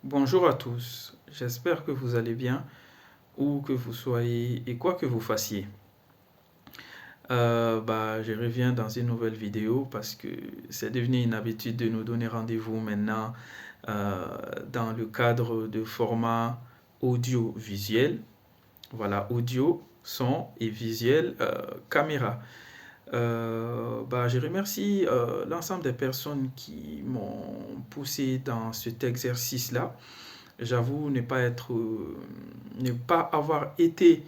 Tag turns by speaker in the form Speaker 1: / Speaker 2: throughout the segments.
Speaker 1: Bonjour à tous, j'espère que vous allez bien, où que vous soyez et quoi que vous fassiez. Je reviens dans une nouvelle vidéo parce que c'est devenu une habitude de nous donner rendez-vous maintenant euh, dans le cadre de format audiovisuel. Voilà, audio, son et visuel, caméra. Je remercie l'ensemble des personnes qui m'ont poussé dans cet exercice-là. J'avoue ne pas avoir été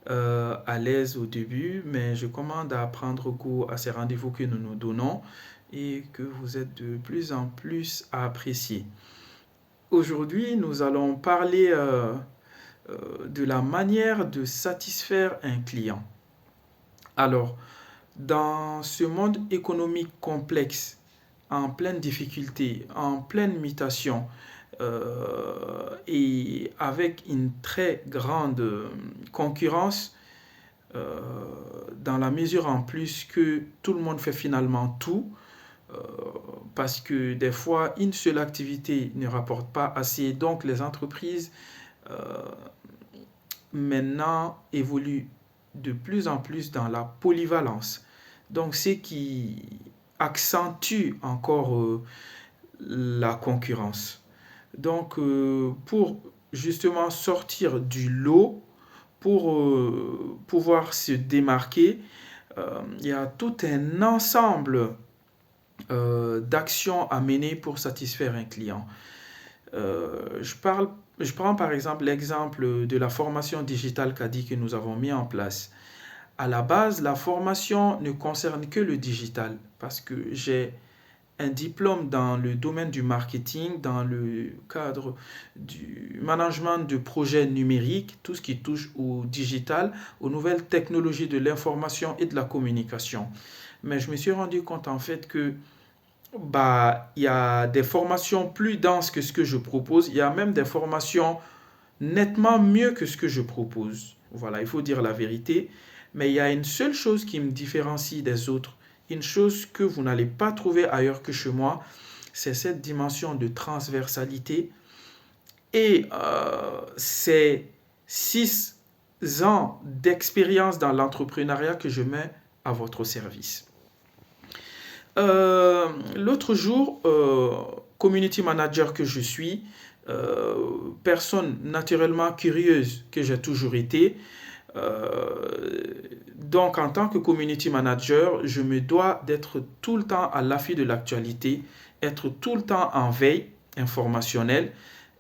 Speaker 1: à l'aise au début, mais je commande à prendre goût à ces rendez-vous que nous nous donnons et que vous êtes de plus en plus à apprécier. Aujourd'hui, nous allons parler de la manière de satisfaire un client. Alors, dans ce monde économique complexe, en pleine difficulté, en pleine mutation, et avec une très grande concurrence, euh, dans la mesure en plus que tout le monde fait finalement tout, euh, parce que des fois, une seule activité ne rapporte pas assez. Donc, les entreprises euh, maintenant évoluent de plus en plus dans la polyvalence. Donc, ce qui accentue encore la concurrence. Donc, pour justement sortir du lot, pour pouvoir se démarquer, il y a tout un ensemble d'actions à mener pour satisfaire un client. Je parle, je prends par exemple l'exemple de la formation digitale CADI que nous avons mis en place. À la base, la formation ne concerne que le digital parce que j'ai un diplôme dans le domaine du marketing, dans le cadre du management de projets numériques, tout ce qui touche au digital, aux nouvelles technologies de l'information et de la communication. Mais je me suis rendu compte en fait que il y a des formations plus denses que ce que je propose. Il y a même des formations nettement mieux que ce que je propose. Voilà, il faut dire la vérité. Mais il y a une seule chose qui me différencie des autres, une chose que vous n'allez pas trouver ailleurs que chez moi, c'est cette dimension de transversalité et ces 6 ans d'expérience dans l'entrepreneuriat que je mets à votre service. L'autre jour, community manager que je suis, euh, personne naturellement curieuse que j'ai toujours été, euh, donc, en tant que community manager, je me dois d'être tout le temps à l'affût de l'actualité, être tout le temps en veille informationnelle,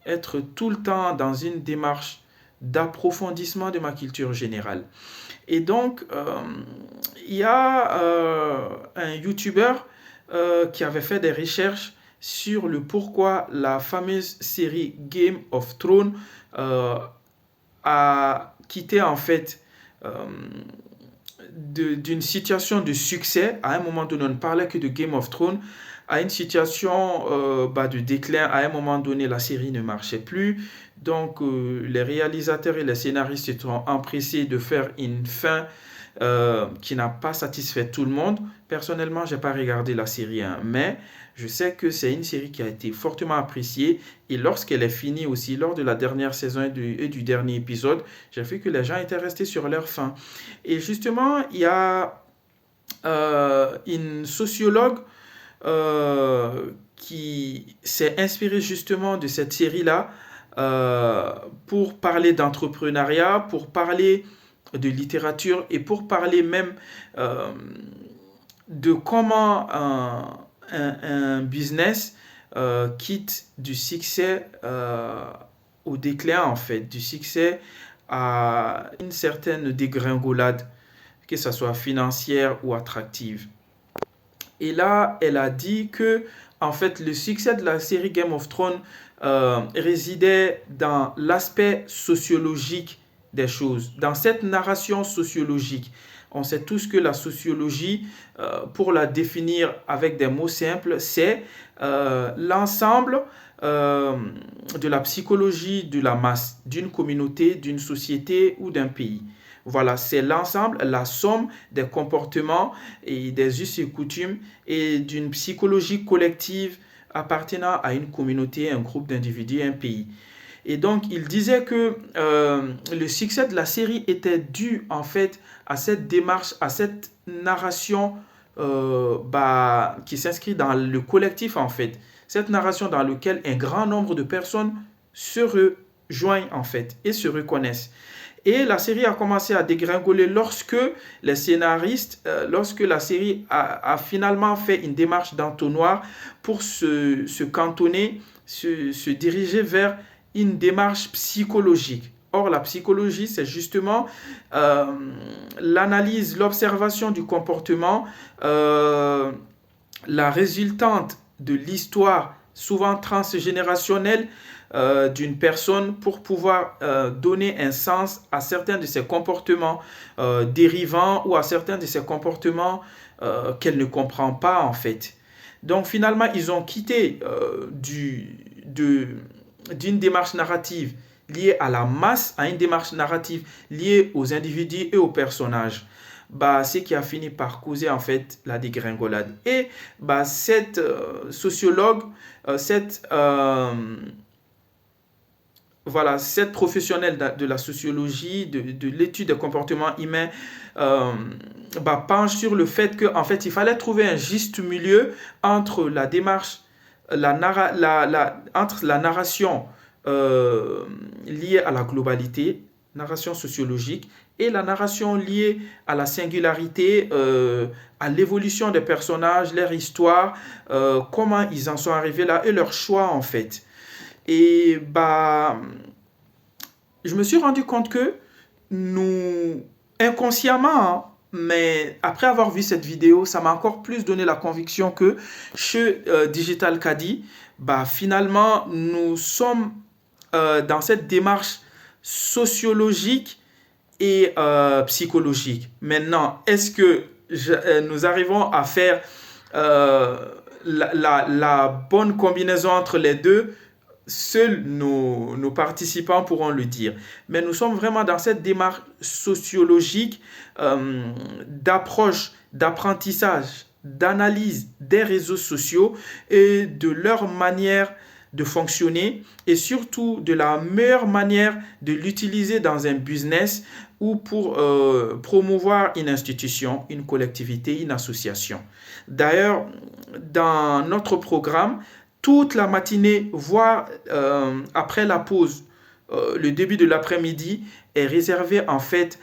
Speaker 1: être tout le temps dans une démarche d'approfondissement de ma culture générale. Et donc, il y a un YouTuber qui avait fait des recherches sur le pourquoi la fameuse série Game of Thrones euh, a quitté en fait euh, d'une situation de succès. À un moment donné, on ne parlait que de Game of Thrones, à une situation de déclin. À un moment donné, la série ne marchait plus. Donc, les réalisateurs et les scénaristes se sont empressés de faire une fin qui n'a pas satisfait tout le monde. Personnellement, je n'ai pas regardé la série 1, mais je sais que c'est une série qui a été fortement appréciée. Et lorsqu'elle est finie aussi, lors de la dernière saison et du dernier épisode, j'ai vu que les gens étaient restés sur leur faim. Et justement, il y a une sociologue qui s'est inspirée justement de cette série-là pour parler d'entrepreneuriat, pour parler de littérature et pour parler même euh, de comment un business quitte du succès au déclin en fait, du succès à une certaine dégringolade, que ce soit financière ou attractive. Et là, elle a dit que en fait, le succès de la série Game of Thrones résidait dans l'aspect sociologique des choses, dans cette narration sociologique. On sait tous que la sociologie, pour la définir avec des mots simples, c'est l'ensemble euh, de la psychologie de la masse, d'une communauté, d'une société ou d'un pays. Voilà, c'est l'ensemble, la somme des comportements et des us et coutumes et d'une psychologie collective appartenant à une communauté, un groupe d'individus, un pays. Et donc, il disait que le succès de la série était dû en fait à cette démarche, à cette narration qui s'inscrit dans le collectif en fait. Cette narration dans laquelle un grand nombre de personnes se rejoignent en fait et se reconnaissent. Et la série a commencé à dégringoler lorsque les scénaristes, lorsque la série a finalement fait une démarche d'entonnoir pour se cantonner, se diriger vers une démarche psychologique. Or, la psychologie, c'est justement l'analyse, l'observation du comportement, la résultante de l'histoire souvent transgénérationnelle d'une personne pour pouvoir donner un sens à certains de ses comportements dérivants ou à certains de ses comportements qu'elle ne comprend pas en fait. Donc finalement, ils ont quitté d'une démarche narrative liée à la masse à une démarche narrative liée aux individus et aux personnages. Ce qui a fini par causer en fait la dégringolade. Et cette sociologue, cette professionnelle de la sociologie, de l'étude des comportements humains, penche sur le fait qu'en fait, il fallait trouver un juste milieu entre la démarche, entre la narration liée à la globalité, narration sociologique, et la narration liée à la singularité, à l'évolution des personnages, leur histoire, comment ils en sont arrivés là et leur choix en fait. Et je me suis rendu compte que nous, inconsciemment, mais après avoir vu cette vidéo, ça m'a encore plus donné la conviction que chez Digital Caddy, finalement, nous sommes dans cette démarche sociologique et psychologique. Maintenant, est-ce que nous arrivons à faire la bonne combinaison entre les deux? Seuls nos participants pourront le dire. Mais nous sommes vraiment dans cette démarche sociologique d'approche, d'apprentissage, d'analyse des réseaux sociaux et de leur manière de fonctionner et surtout de la meilleure manière de l'utiliser dans un business ou pour promouvoir une institution, une collectivité, une association. D'ailleurs, dans notre programme, toute la matinée, voire après la pause, le début de l'après-midi, est réservé en fait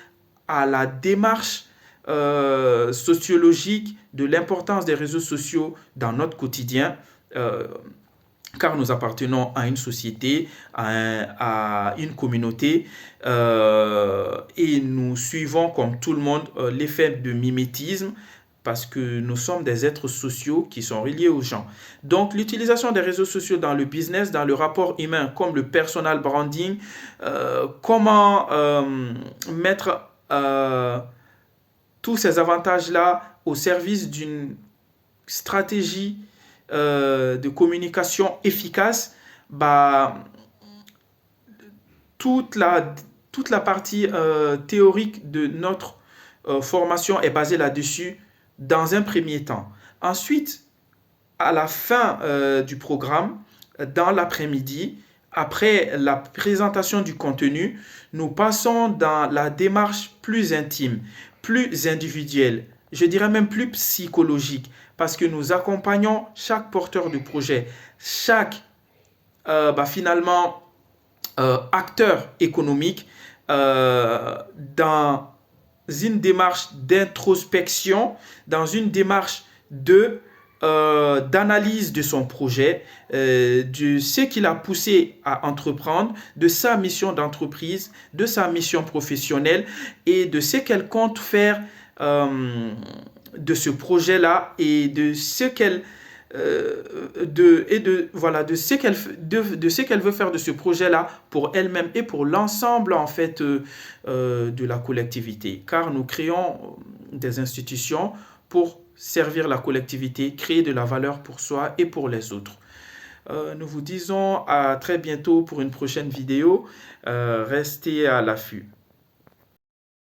Speaker 1: à la démarche sociologique de l'importance des réseaux sociaux dans notre quotidien, car nous appartenons à une société, à une communauté, et nous suivons comme tout le monde l'effet de mimétisme, parce que nous sommes des êtres sociaux qui sont reliés aux gens. Donc, l'utilisation des réseaux sociaux dans le business, dans le rapport humain, comme le personal branding, comment mettre tous ces avantages-là au service d'une stratégie de communication efficace, toute la partie théorique de notre formation est basée là-dessus dans un premier temps. Ensuite, à la fin du programme, dans l'après-midi, après la présentation du contenu, nous passons dans la démarche plus intime, plus individuelle, je dirais même plus psychologique, parce que nous accompagnons chaque porteur de projet, chaque acteur économique dans une démarche d'introspection, dans une démarche d'analyse de son projet, de ce qui l'a poussé à entreprendre, de sa mission d'entreprise, de sa mission professionnelle et de ce qu'elle compte faire de ce projet-là et de ce qu'elle de ce qu'elle veut faire de ce projet-là pour elle-même et pour l'ensemble en fait de la collectivité. Car nous créons des institutions pour servir la collectivité, créer de la valeur pour soi et pour les autres. Nous vous disons à très bientôt pour une prochaine vidéo. Restez à l'affût.